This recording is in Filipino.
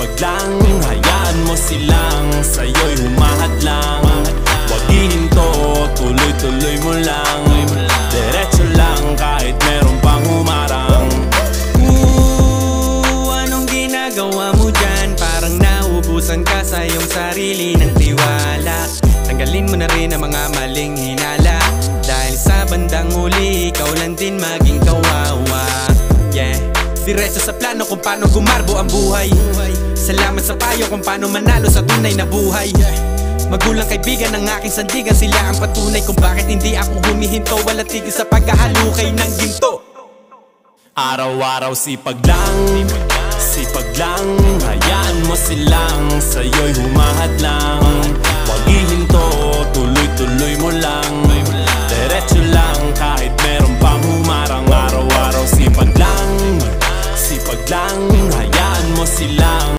sipag lang, hayaan mo silang sa'yo'y humahad lang. Huwag ihinto, tuloy-tuloy mo lang. Diretso lang kahit meron pang humarang. Anong ginagawa mo dyan? Parang naubusan ka sa iyong sarili ng tiwala. Tanggalin mo na rin ang mga maling hinala, dahil sa bandang huli ikaw lang din maging kawawa. Yeah, diretso sa plano kung paano gumarbo ang buhay. Salamat sa payo kung paano manalo sa tunay na buhay. Magulang kaibigan ng aking sandigan, sila ang patunay kung bakit hindi ako humihinto. Walang tigil sa paghahalukay ng ginto. Araw-araw sipag lang, hayaan mo silang sa'yo'y humahad lang. Huwag ihinto, tuloy-tuloy mo lang. Diretso lang kahit meron pang humarang. Araw-araw sipag lang, hayaan mo silang